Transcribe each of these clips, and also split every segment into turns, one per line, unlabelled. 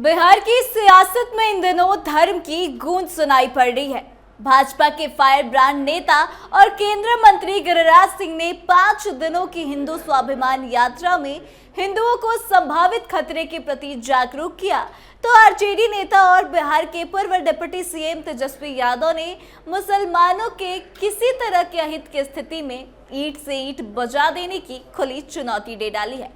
बिहार की सियासत में इन दिनों धर्म की गूंज सुनाई पड़ रही है। भाजपा के फायर ब्रांड नेता और केंद्रीय मंत्री गिरिराज सिंह ने 5 दिनों की हिंदू स्वाभिमान यात्रा में हिंदुओं को संभावित खतरे के प्रति जागरूक किया, तो आरजेडी नेता और बिहार के पूर्व डिप्टी सीएम तेजस्वी यादव ने मुसलमानों के किसी तरह के अहित की स्थिति में ईंट से ईंट बजा देने की खुली चुनौती दे डाली है।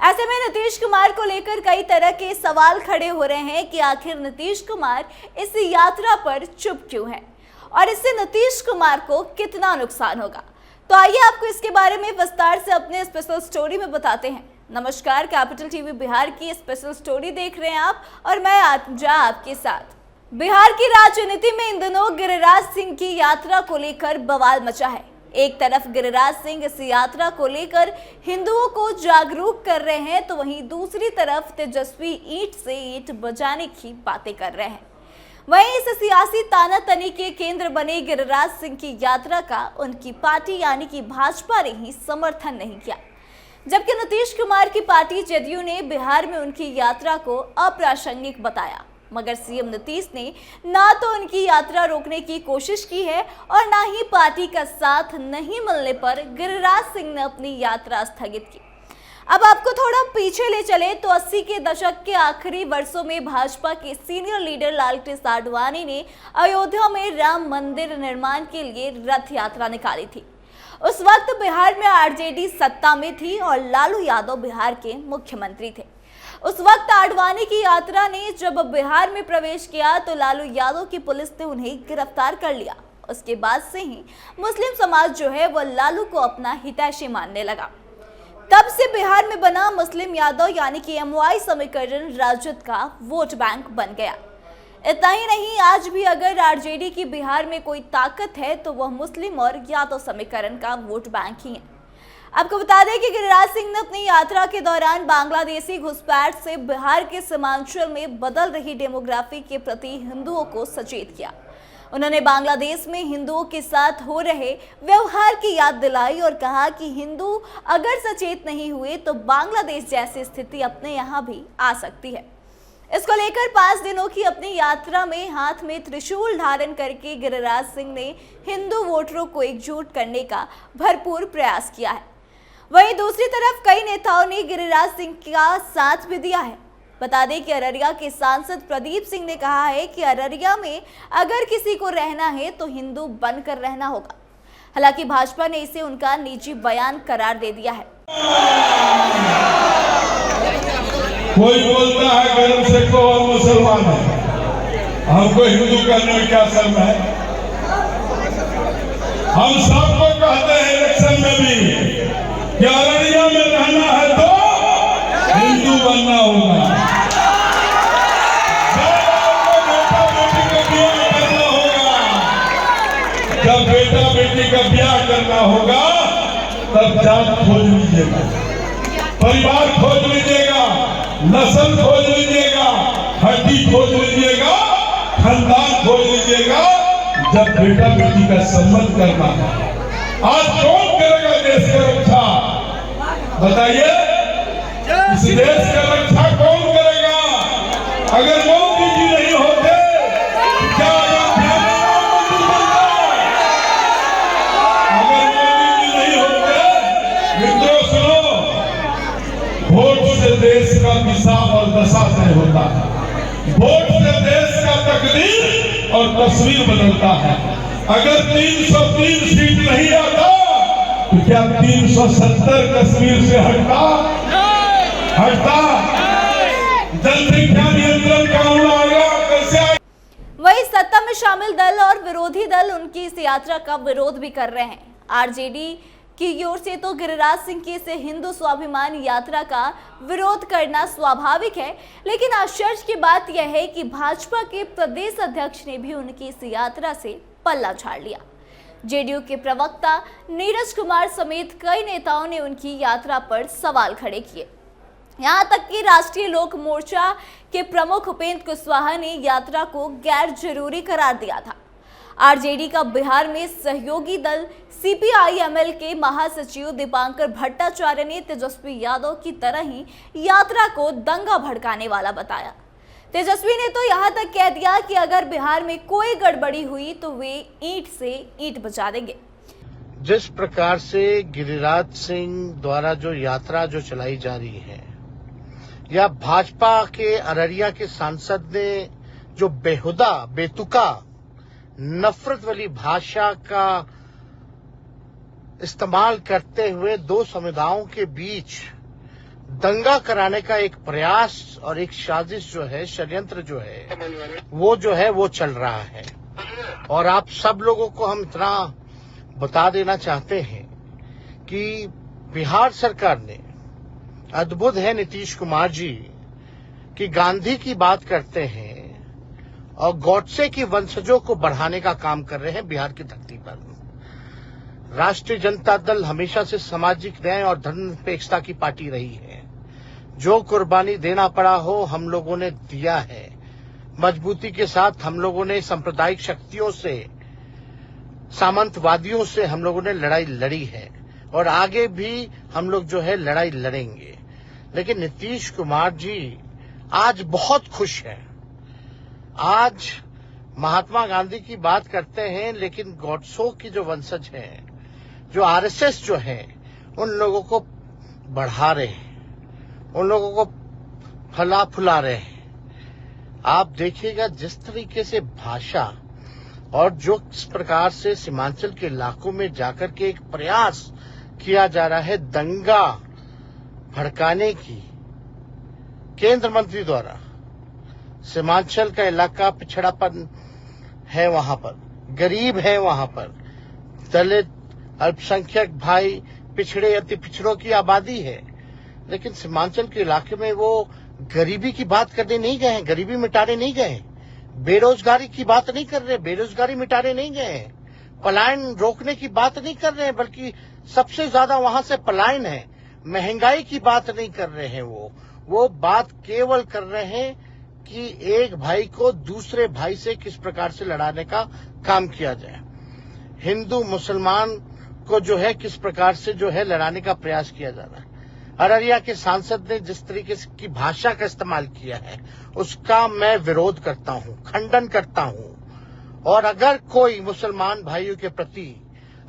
ऐसे में नीतीश कुमार को लेकर कई तरह के सवाल खड़े हो रहे हैं कि आखिर नीतीश कुमार इस यात्रा पर चुप क्यों है और इससे नीतीश कुमार को कितना नुकसान होगा। तो आइए आपको इसके बारे में विस्तार से अपने स्पेशल स्टोरी में बताते हैं। नमस्कार, कैपिटल टीवी बिहार की स्पेशल स्टोरी देख रहे हैं आप और मैं आत्मजा आपके साथ। बिहार की राजनीति में इन दिनों गिरिराज सिंह की यात्रा को लेकर बवाल मचा है। एक तरफ गिरिराज सिंह इस यात्रा को लेकर हिंदुओं को जागरूक कर रहे हैं, तो वहीं दूसरी तरफ तेजस्वी ईंट से ईंट बजाने की बातें कर रहे हैं। वहीं इस सियासी तानातनी के केंद्र बने गिरिराज सिंह की यात्रा का उनकी पार्टी यानी कि भाजपा ने ही समर्थन नहीं किया, जबकि नीतीश कुमार की पार्टी जदयू ने बिहार में उनकी यात्रा को अप्रासंगिक बताया। मगर सीएम नीतीश ने ना तो उनकी यात्रा रोकने की कोशिश की है और ना ही पार्टी का साथ नहीं मिलने पर गिरिराज सिंह ने अपनी यात्रा स्थगित की। अब आपको थोड़ा पीछे ले चले तो 80 के दशक के आखिरी वर्षों में भाजपा के सीनियर लीडर लालकृष्ण आडवाणी ने अयोध्या में राम मंदिर निर्माण के लिए रथ यात्रा निकाली थी। उस वक्त बिहार में आरजेडी सत्ता में थी और लालू यादव बिहार के मुख्यमंत्री थे। उस वक्त आडवाणी की यात्रा ने जब बिहार में प्रवेश किया तो लालू यादव की पुलिस ने उन्हें गिरफ्तार कर लिया। उसके बाद से ही मुस्लिम समाज जो है वह लालू को अपना हितैषी मानने लगा। तब से बिहार में बना मुस्लिम यादव यानी कि एमवाई समीकरण राजद का वोट बैंक बन गया। इतना ही नहीं, आज भी अगर आरजेडी की बिहार में कोई ताकत है तो वह मुस्लिम और यादव समीकरण का वोट बैंक ही है। आपको बता दें कि गिरिराज सिंह ने अपनी यात्रा के दौरान बांग्लादेशी घुसपैठ से बिहार के सीमांचल में बदल रही डेमोग्राफी के प्रति हिंदुओं को सचेत किया। उन्होंने बांग्लादेश में हिंदुओं के साथ हो रहे व्यवहार की याद दिलाई और कहा कि हिंदू अगर सचेत नहीं हुए तो बांग्लादेश जैसी स्थिति अपने यहाँ भी आ सकती है। इसको लेकर 5 दिनों की अपनी यात्रा में हाथ में त्रिशूल धारण करके गिरिराज सिंह ने हिंदू वोटरों को एकजुट करने का भरपूर प्रयास किया है। वहीं दूसरी तरफ कई नेताओं ने गिरिराज सिंह का साथ भी दिया है। बता दें कि अररिया के सांसद प्रदीप सिंह ने कहा है कि अररिया में अगर किसी को रहना है तो हिंदू बनकर रहना होगा। हालांकि भाजपा ने इसे उनका निजी बयान करार दे दिया है।
कोई बोलता है गर्व से को हम मुसलमान है, हमको हिंदू करने में क्या शर्म है। हम सबको कहते हैं इलेक्शन में भी कि अररिया में रहना है तो हिंदू बनना होगा। जब बेटा बेटी का ब्याह करना होगा तब जात खोज लीजिएगा, परिवार खोज लीजिएगा, नस्ल खोज लीजिएगा, हड्डी खोज लीजिएगा, खानदान खोज लीजिएगा। जब बेटा बेटी का संबंध करना है, आज कौन करेगा देश की रक्षा? बताइए, इस देश की रक्षा कौन करेगा? अगर मोदी जी नहीं होते क्या अयोध्या में राम मंदिर बनता? अगर मोदी जी नहीं होते, मित्रों सुनो, वोट से देश का दिशा और दशा तय होता है। वोट से देश का तकदीर और तस्वीर बदलता है। अगर 303 सीट नहीं आता तो क्या 370 कश्मीर से हटता? जनसंख्या नियंत्रण कानून आएगा कैसे?
वही सत्ता में शामिल दल और विरोधी दल उनकी इस यात्रा का विरोध भी कर रहे हैं। आरजेडी की ओर से तो गिरिराज सिंह की इस हिंदू स्वाभिमान यात्रा का विरोध करना स्वाभाविक है, लेकिन आश्चर्य की बात यह है कि भाजपा के प्रदेश अध्यक्ष ने भी उनकी इस यात्रा से पल्ला झाड़ लिया। जेडीयू के प्रवक्ता नीरज कुमार समेत कई नेताओं ने उनकी यात्रा पर सवाल खड़े किए। यहां तक कि राष्ट्रीय लोक मोर्चा के प्रमुख उपेंद्र कुशवाहा ने यात्रा को गैर जरूरी करार दिया था। आरजेडी का बिहार में सहयोगी दल सीपीआई-एमएल के महासचिव दीपांकर भट्टाचार्य ने तेजस्वी यादव की तरह ही यात्रा को दंगा भड़काने वाला बताया। तेजस्वी ने तो यहाँ तक कह दिया कि अगर बिहार में कोई गड़बड़ी हुई तो वे ईंट से ईंट बचा देंगे।
जिस प्रकार से गिरिराज सिंह द्वारा जो यात्रा जो चलाई जा रही है, या भाजपा के अररिया के सांसद ने जो बेहुदा बेतुका नफरत वाली भाषा का इस्तेमाल करते हुए दो समुदायों के बीच दंगा कराने का एक प्रयास और एक साजिश जो है, षड्यंत्र जो है वो चल रहा है। और आप सब लोगों को हम इतना बता देना चाहते हैं कि बिहार सरकार ने, अद्भुत है नीतीश कुमार जी, कि गांधी की बात करते हैं और गॉडसे की वंशजों को बढ़ाने का काम कर रहे हैं बिहार की धरती पर। राष्ट्रीय जनता दल हमेशा से सामाजिक न्याय और धर्मनिरपेक्षता की पार्टी रही है। जो कुर्बानी देना पड़ा हो हम लोगों ने दिया है। मजबूती के साथ हम लोगों ने सांप्रदायिक शक्तियों से, सामंतवादियों से हम लोगों ने लड़ाई लड़ी है और आगे भी हम लोग जो है लड़ाई लड़ेंगे। लेकिन नीतीश कुमार जी आज बहुत खुश हैं। आज महात्मा गांधी की बात करते हैं, लेकिन गॉडसो की जो वंशज हैं, जो आरएसएस जो है, उन लोगों को बढ़ा रहे हैं, उन लोगों को फला फुला रहे हैं। आप देखिएगा जिस तरीके से भाषा और जो इस प्रकार से सीमांचल के इलाकों में जाकर के एक प्रयास किया जा रहा है दंगा भड़काने की केंद्र मंत्री द्वारा। सीमांचल का इलाका पिछड़ापन है, वहां पर गरीब है, वहां पर दलित, अल्पसंख्यक भाई, पिछड़े अति पिछड़ों की आबादी है। लेकिन सीमांचल के इलाके में वो गरीबी की बात करने नहीं गए हैं, गरीबी मिटाने नहीं गए हैं, बेरोजगारी की बात नहीं कर रहे, बेरोजगारी मिटाने नहीं गए हैं, पलायन रोकने की बात नहीं कर रहे हैं, बल्कि सबसे ज्यादा वहां से पलायन है। महंगाई की बात नहीं कर रहे हैं, वो बात केवल कर रहे हैं कि एक भाई को दूसरे भाई से किस प्रकार से लड़ाने का काम किया जाए, हिंदू मुसलमान को जो है किस प्रकार से जो है लड़ाने का प्रयास किया जा रहा है। अररिया के सांसद ने जिस तरीके की भाषा का इस्तेमाल किया है उसका मैं विरोध करता हूं, खंडन करता हूं। और अगर कोई मुसलमान भाइयों के प्रति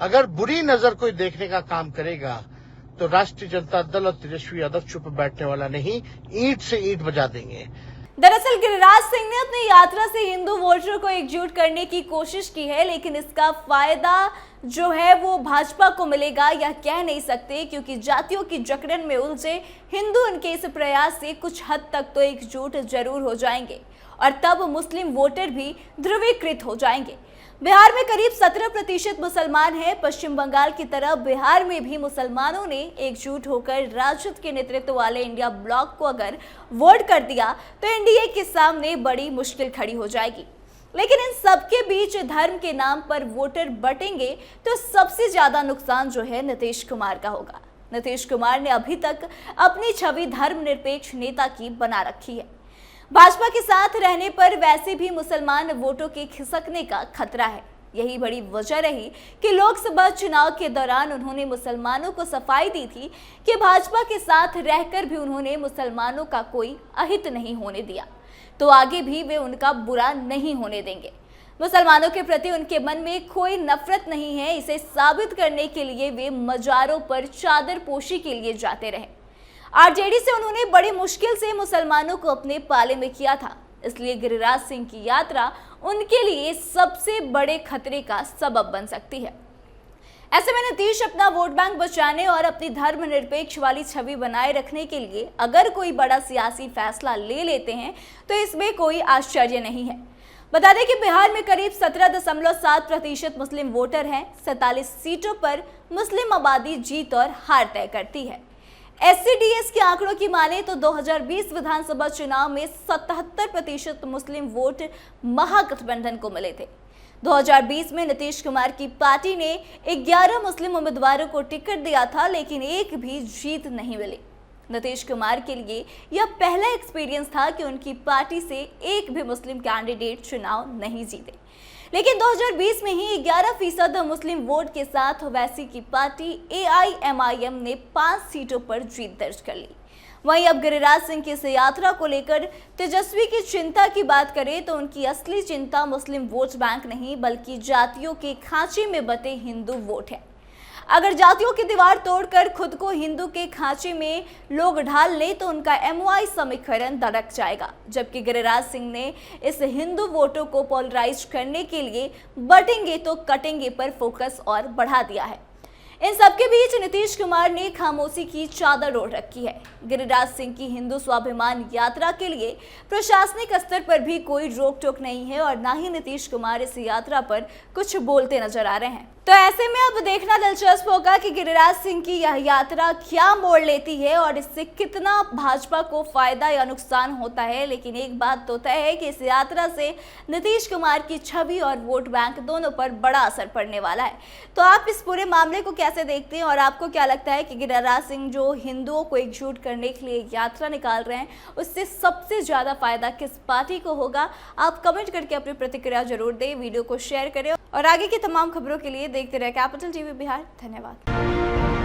अगर बुरी नजर कोई देखने का काम करेगा तो राष्ट्रीय जनता दल और तेजस्वी यादव चुप बैठने वाला नहीं, ईंट से ईंट बजा देंगे।
दरअसल गिरिराज सिंह ने अपनी यात्रा से हिंदू वोटर को एकजुट करने की कोशिश की है, लेकिन इसका फायदा जो है वो भाजपा को मिलेगा या कह नहीं सकते, क्योंकि जातियों की जकड़न में उलझे हिंदू उनके इस प्रयास से कुछ हद तक तो एकजुट जरूर हो जाएंगे और तब मुस्लिम वोटर भी ध्रुवीकृत हो जाएंगे। बिहार में करीब 17% मुसलमान हैं। पश्चिम बंगाल की तरह बिहार में भी मुसलमानों ने एकजुट होकर राजद के नेतृत्व वाले इंडिया ब्लॉक को अगर वोट कर दिया तो एनडीए के सामने बड़ी मुश्किल खड़ी हो जाएगी। लेकिन इन सबके बीच धर्म के नाम पर वोटर बटेंगे तो सबसे ज्यादा नुकसान जो है नीतीश कुमार का होगा। नीतीश कुमार ने अभी तक अपनी छवि धर्मनिरपेक्ष नेता की बना रखी है। भाजपा के साथ रहने पर वैसे भी मुसलमान वोटों के खिसकने का खतरा है। यही बड़ी वजह रही कि लोकसभा चुनाव के दौरान उन्होंने मुसलमानों को सफाई दी थी कि भाजपा के साथ रहकर भी उन्होंने मुसलमानों का कोई अहित नहीं होने दिया, तो आगे भी वे उनका बुरा नहीं होने देंगे। मुसलमानों के प्रति उनके मन में कोई नफरत नहीं है। इसे साबित करने के लिए वे मजारों पर चादर पोशी के लिए जाते रहे। आरजेडी से उन्होंने बड़ी मुश्किल से मुसलमानों को अपने पाले में किया था, इसलिए गिरिराज सिंह की यात्रा उनके लिए सबसे बड़े खतरे का सबब बन सकती है। ऐसे में नीतीश अपना वोट बैंक बचाने और अपनी धर्मनिरपेक्ष वाली छवि बनाए रखने के लिए अगर कोई बड़ा सियासी फैसला ले लेते हैं तो इसमें कोई आश्चर्य नहीं है। बता दें कि बिहार में करीब 17.7% मुस्लिम वोटर हैं। 47 सीटों पर मुस्लिम आबादी जीत और हार तय करती है। एससीडीएस के आंकड़ों की माने तो 2020 विधानसभा चुनाव में 77% मुस्लिम वोट महागठबंधन को मिले थे। 2020 में नीतीश कुमार की पार्टी ने 11 मुस्लिम उम्मीदवारों को टिकट दिया था, लेकिन एक भी जीत नहीं मिली। नीतीश कुमार के लिए यह पहला एक्सपीरियंस था कि उनकी पार्टी से एक भी मुस्लिम कैंडिडेट चुनाव नहीं जीते। लेकिन 2020 में ही 11% मुस्लिम वोट के साथ ओवैसी की पार्टी एआईएमआईएम ने 5 सीटों पर जीत दर्ज कर ली। वहीं अब गिरिराज सिंह की इस यात्रा को लेकर तेजस्वी की चिंता की बात करें तो उनकी असली चिंता मुस्लिम वोट बैंक नहीं बल्कि जातियों के खांचे में बटे हिंदू वोट है। अगर जातियों की दीवार तोड़कर खुद को हिंदू के खांचे में लोग ढाल ले तो उनका एमओआई समीकरण धड़क जाएगा, जबकि गिरिराज सिंह ने इस हिंदू वोटों को पोलराइज करने के लिए बटेंगे तो कटेंगे पर फोकस और बढ़ा दिया है। इन सबके बीच नीतीश कुमार ने खामोशी की चादर ओढ़ रखी है। गिरिराज सिंह की हिंदू स्वाभिमान यात्रा के लिए प्रशासनिक स्तर पर भी कोई रोक टोक नहीं है और ना ही नीतीश कुमार इस यात्रा पर कुछ बोलते नजर आ रहे हैं। तो ऐसे में अब देखना दिलचस्प होगा कि गिरिराज सिंह की यह यात्रा क्या मोड़ लेती है और इससे कितना भाजपा को फायदा या नुकसान होता है। लेकिन एक बात तो तय है कि इस यात्रा से नीतीश कुमार की छवि और वोट बैंक दोनों पर बड़ा असर पड़ने वाला है। तो आप इस पूरे मामले को कैसे देखते हैं और आपको क्या लगता है कि गिरिराज सिंह जो हिंदुओं को एकजुट करने के लिए यात्रा निकाल रहे हैं उससे सबसे ज्यादा फायदा किस पार्टी को होगा? आप कमेंट करके अपनी प्रतिक्रिया जरूर दें, वीडियो को शेयर करें और आगे की तमाम खबरों के लिए देखते रहे कैपिटल टीवी बिहार। धन्यवाद।